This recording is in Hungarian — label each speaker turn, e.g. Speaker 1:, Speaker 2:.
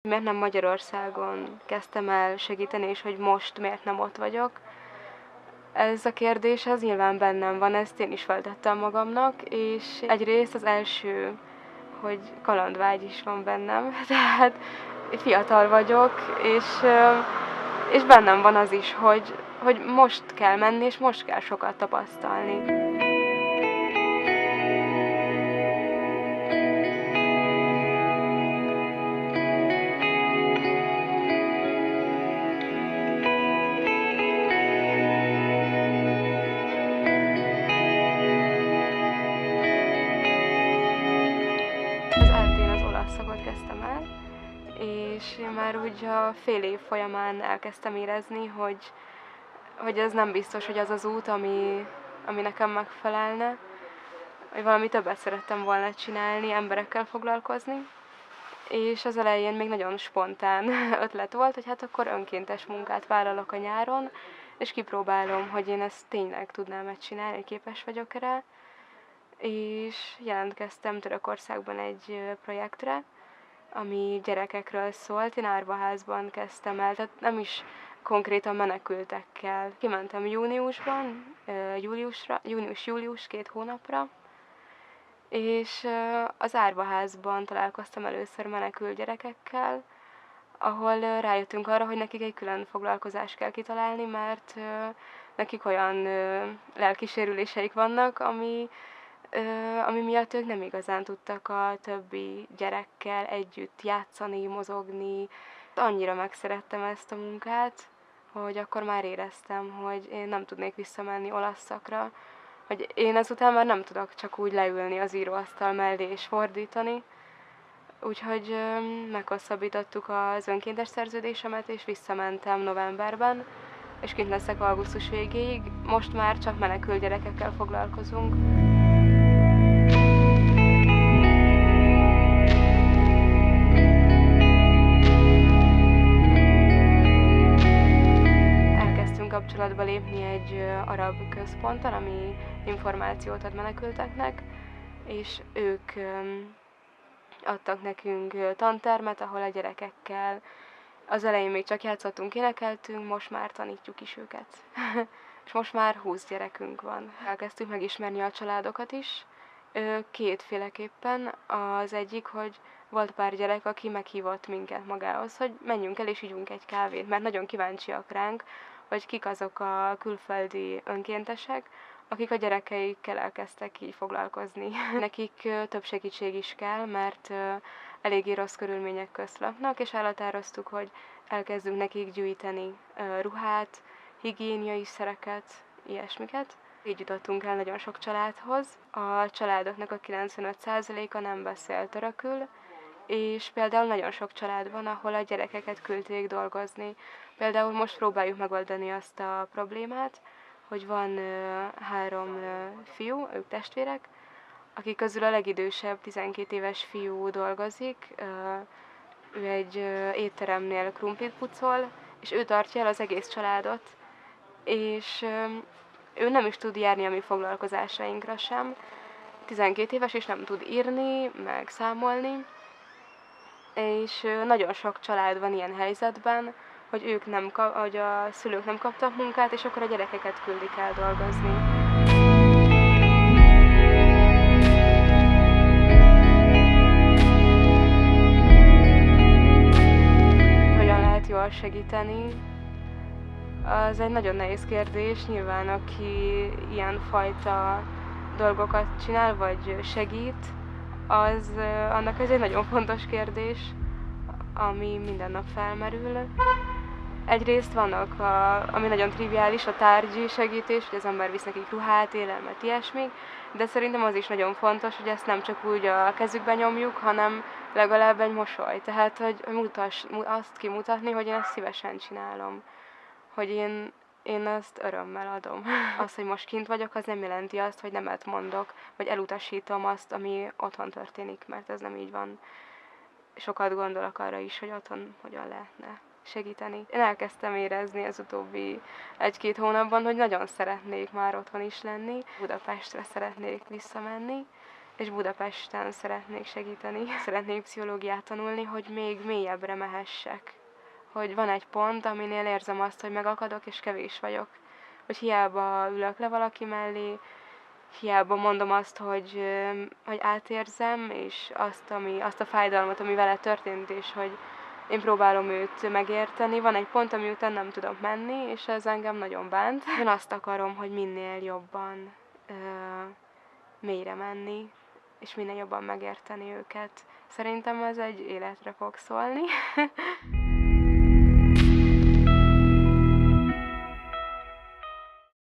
Speaker 1: Miért nem Magyarországon kezdtem el segíteni, és hogy most miért nem ott vagyok? Ez a kérdés, ez nyilván bennem van, ezt én is feltettem magamnak, és egyrészt az első, hogy kalandvágy is van bennem, tehát fiatal vagyok, és bennem van az is, hogy most kell menni, és most kell sokat tapasztalni. Az eltén az olasz szakot kezdtem el, és én már úgy a fél év folyamán elkezdtem érezni, hogy ez nem biztos, hogy az az út, ami nekem megfelelne, hogy valami többet szerettem volna csinálni, emberekkel foglalkozni. És az elején még nagyon spontán ötlet volt, hogy hát akkor önkéntes munkát vállalok a nyáron, és kipróbálom, hogy én ezt tényleg tudnám csinálni, hogy képes vagyok rá. És jelentkeztem Törökországban egy projektre, ami gyerekekről szólt. Én árvaházban kezdtem el, tehát nem is konkrétan menekültekkel. Kimentem júniusban, június-július 2 hónapra, és az árvaházban találkoztam először menekült gyerekekkel, ahol rájöttünk arra, hogy nekik egy külön foglalkozást kell kitalálni, mert nekik olyan lelkisérüléseik vannak, ami miatt ők nem igazán tudtak a többi gyerekkel együtt játszani, mozogni. Annyira megszerettem ezt a munkát, hogy akkor már éreztem, hogy én nem tudnék visszamenni olasz szakra, hogy én ezután már nem tudok csak úgy leülni az íróasztal mellé és fordítani. Úgyhogy meghosszabbítottuk az önkéntes szerződésemet, és visszamentem novemberben, és kint leszek augusztus végéig. Most már csak menekült gyerekekkel foglalkozunk. Elkezdtünk kapcsolatba lépni egy arab központtal, ami információt ad menekülteknek, és ők adtak nekünk tantermet, ahol a gyerekekkel az elején még csak játszottunk, énekeltünk, most már tanítjuk is őket. És most már 20 gyerekünk van. Elkezdtünk megismerni a családokat is, kétféleképpen. Az egyik, hogy volt pár gyerek, aki meghívott minket magához, hogy menjünk el és ígyunk egy kávét, mert nagyon kíváncsiak ránk, hogy kik azok a külföldi önkéntesek, akik a gyerekeikkel elkezdtek így foglalkozni. Nekik több segítség is kell, mert eléggé rossz körülmények közt laknak, és elhatároztuk, hogy elkezdünk nekik gyűjteni ruhát, higiéniai szereket, ilyesmiket. Így jutottunk el nagyon sok családhoz. A családoknak a 95%-a nem beszél törökül, és például nagyon sok család van, ahol a gyerekeket küldték dolgozni. Például most próbáljuk megoldani azt a problémát, hogy van 3 fiú, ők testvérek, akik közül a legidősebb 12 éves fiú dolgozik. Ő egy étteremnél krumplit pucol, és ő tartja el az egész családot, és ő nem is tud járni a mi foglalkozásainkra sem. 12 éves, és nem tud írni, meg számolni, és nagyon sok család van ilyen helyzetben, hogy hogy a szülők nem kaptak munkát, és akkor a gyerekeket küldik el dolgozni. Hogyan lehet jól segíteni? Az egy nagyon nehéz kérdés, nyilván aki ilyenfajta dolgokat csinál, vagy segít, annak ez egy nagyon fontos kérdés, ami minden nap felmerül. Egyrészt vannak, ami nagyon triviális, a tárgyi segítés, hogy az ember visz nekik ruhát, élelmet, ilyesmi, de szerintem az is nagyon fontos, hogy ezt nem csak úgy a kezükbe nyomjuk, hanem legalább egy mosoly. Tehát, hogy azt kimutatni, hogy én ezt szívesen csinálom. Hogy én ezt örömmel adom. Az, hogy most kint vagyok, az nem jelenti azt, hogy nemet mondok, vagy elutasítom azt, ami otthon történik, mert ez nem így van. Sokat gondolok arra is, hogy otthon hogyan lehetne segíteni. Én elkezdtem érezni az utóbbi 1-2 hónapban, hogy nagyon szeretnék már otthon is lenni. Budapestre szeretnék visszamenni, és Budapesten szeretnék segíteni. Szeretnék pszichológiát tanulni, hogy még mélyebbre mehessek. Hogy van egy pont, aminél érzem azt, hogy megakadok, és kevés vagyok. Hogy hiába ülök le valaki mellé, hiába mondom azt, hogy átérzem, és azt a fájdalmat, ami vele történt, és hogy én próbálom őt megérteni. Van egy pont, ami után nem tudok menni, és ez engem nagyon bánt. Én azt akarom, hogy minél jobban mélyre menni, és minél jobban megérteni őket. Szerintem ez egy életre fog szólni.